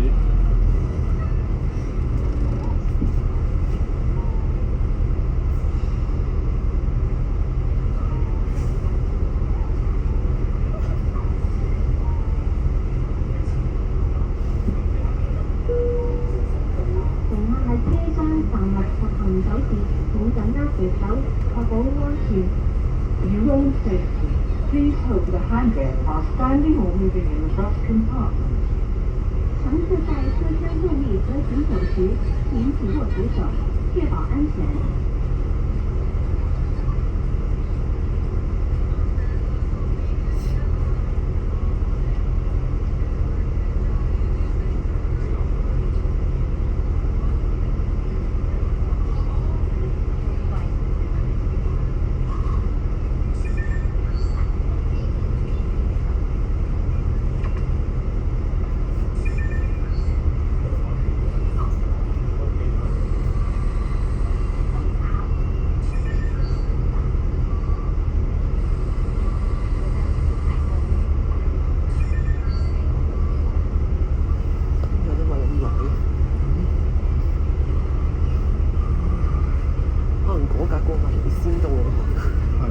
手時冇緊握扶手，確保安全。 Road safety. Please hold the handrail while standing or moving in the bus compartment. 乘客在车厢动力和行走时，请紧握扶手，确保安全。有啲位咁耐，可能嗰架過埋嚟先到喎。係。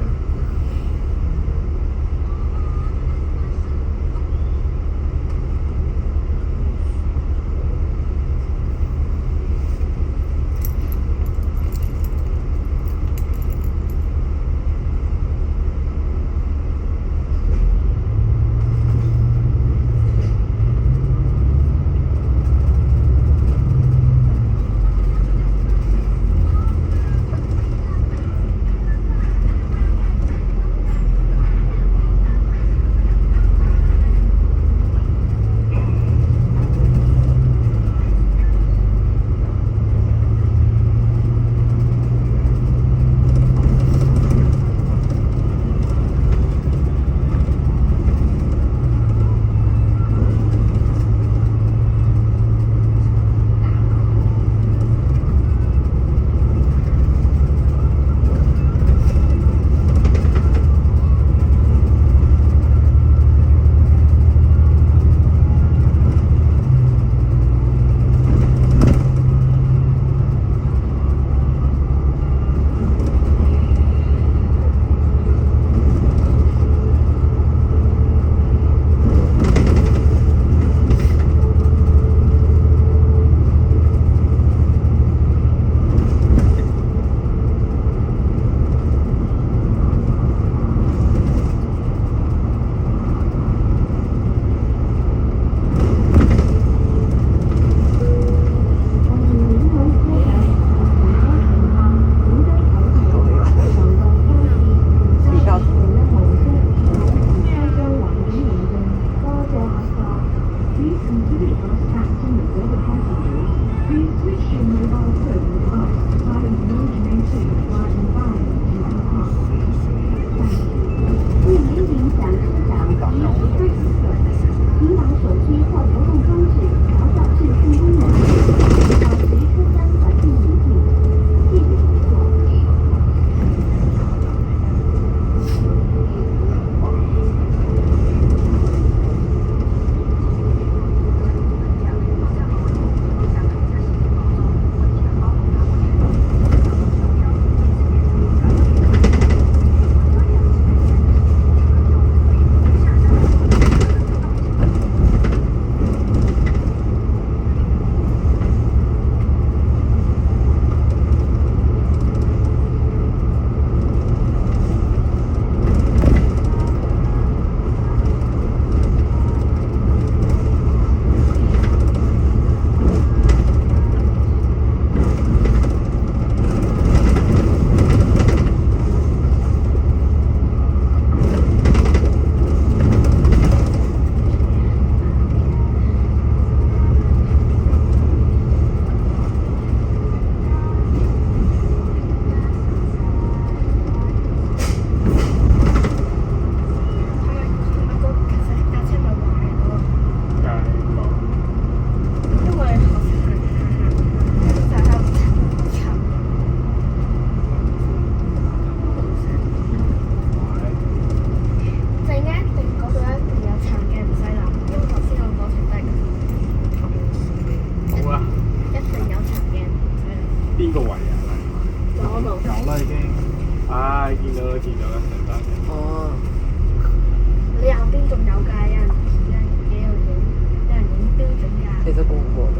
其實過唔過到？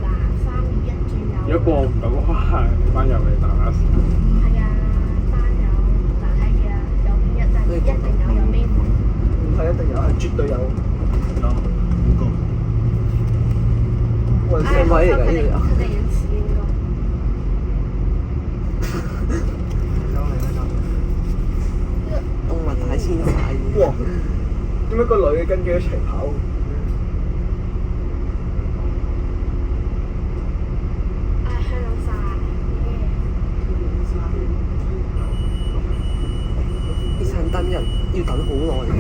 嗱，3、2、1轉右如果過唔到嘅話，班友嚟打下先。係啊，班友難睇嘅，有邊日但係一定有邊。唔係一定有，係絕對有。有5個。我唉，位嚟㗎佢哋呢度佢哋要似應該。有嚟啦動物大遷徙。哇！點解個女嘅跟佢一齊跑？唉，香港晒。啲神燈人要等好耐。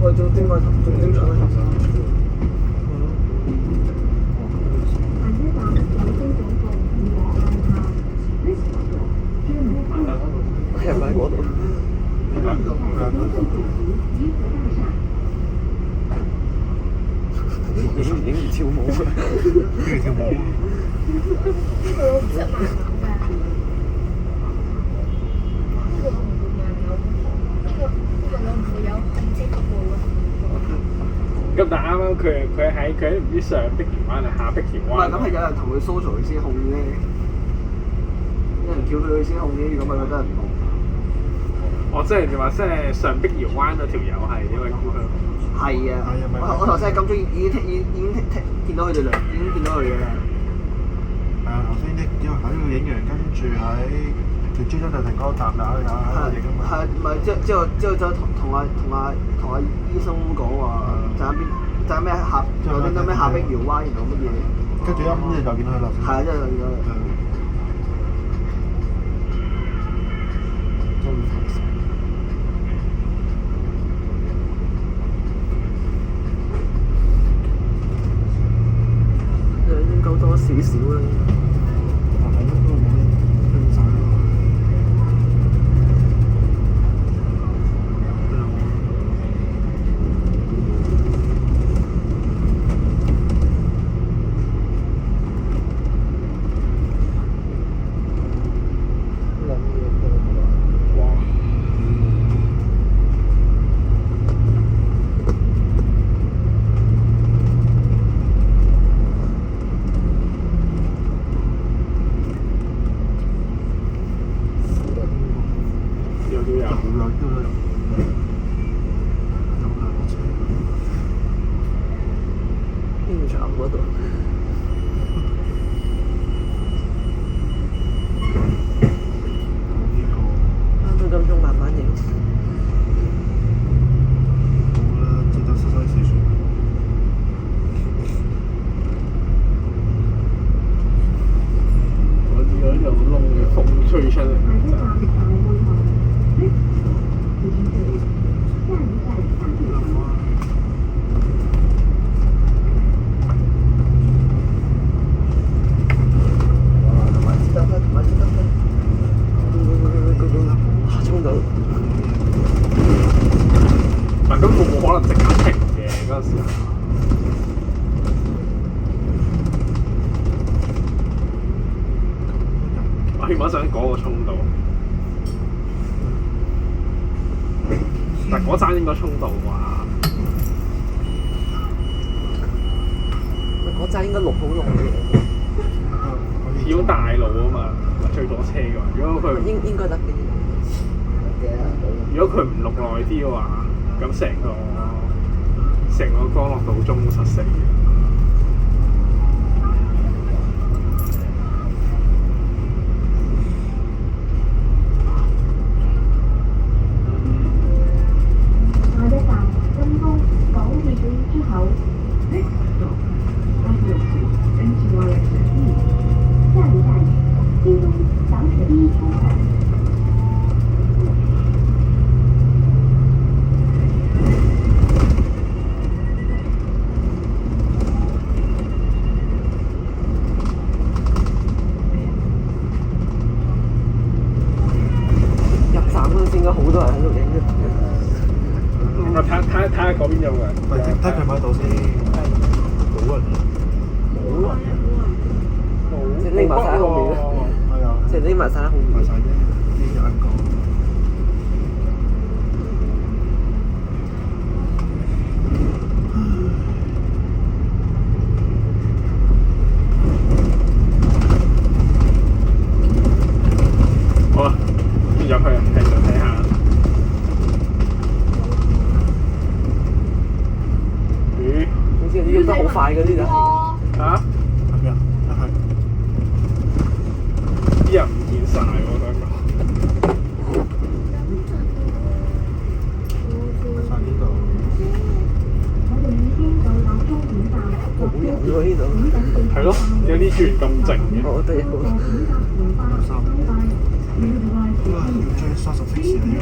我仲精彩啊！下一站廣東總部與我按下 This stop German 係咪喺嗰度？影住跳舞嘅。跟住跳舞。呢個我唔識賣樓㗎。呢個我唔會賣樓。呢個我唔會有控制服務咯。咁但啱啱佢喺唔知上碧田灣定下碧田唔係灣。咁係有人同佢 social 先控啫，有人叫佢去先控啫，咁咪覺得人唔控。哦，即係你話即係上碧瑤灣嗰條友係因為叫佢。係啊，我頭先喺金鐘已經見到佢哋兩，已經見到佢嘅啦。係啊，頭先啲因為喺度影完，跟住喺條珠江帝庭嗰個站有影啊嘛。係咪之後就同阿醫生講話，就係咩下碧瑤灣，然後乜嘢？跟住一就見到佢啦。係啊，真係見到佢。應該多少少啦。係咯，都冇咩跟晒咯。現場嗰度。翻到金鐘慢慢影。好啦，值得細細試試。我見到有窿嘅風吹出嚟。下一站大會堂 This stop 已經到，下一站大會堂。衝到！但咁冇可能即刻停嘅嗰陣時候。我起碼想嗰個衝到，但嗰陣應該衝到啩？嗰陣應該錄好耐嘅。始終大路啊嘛，最多車㗎嘛。如果佢應該得嘅。如果佢唔錄耐啲嘅話，咁成個江樂島中實死嘅。下一站金鐘港鐵站出口。This stop Avenue 2NTYXE。下一站金鐘港鐵1出口。入站嗰陣時應該好多人喺度影嘅。我睇下嗰邊有冇人。睇佢咪喺度先。冇人。冇啊！即係匿埋晒喺後面。係啊。即係匿埋晒喺後面。埋晒啫，啲眼啲人唔見晒喎，我想講。喺呢度。我哋已經到達終點站，好人喎呢度。係咯，有啲轉咁靜嘅。我覺得有。哇！要追30 fix 嚟嘅。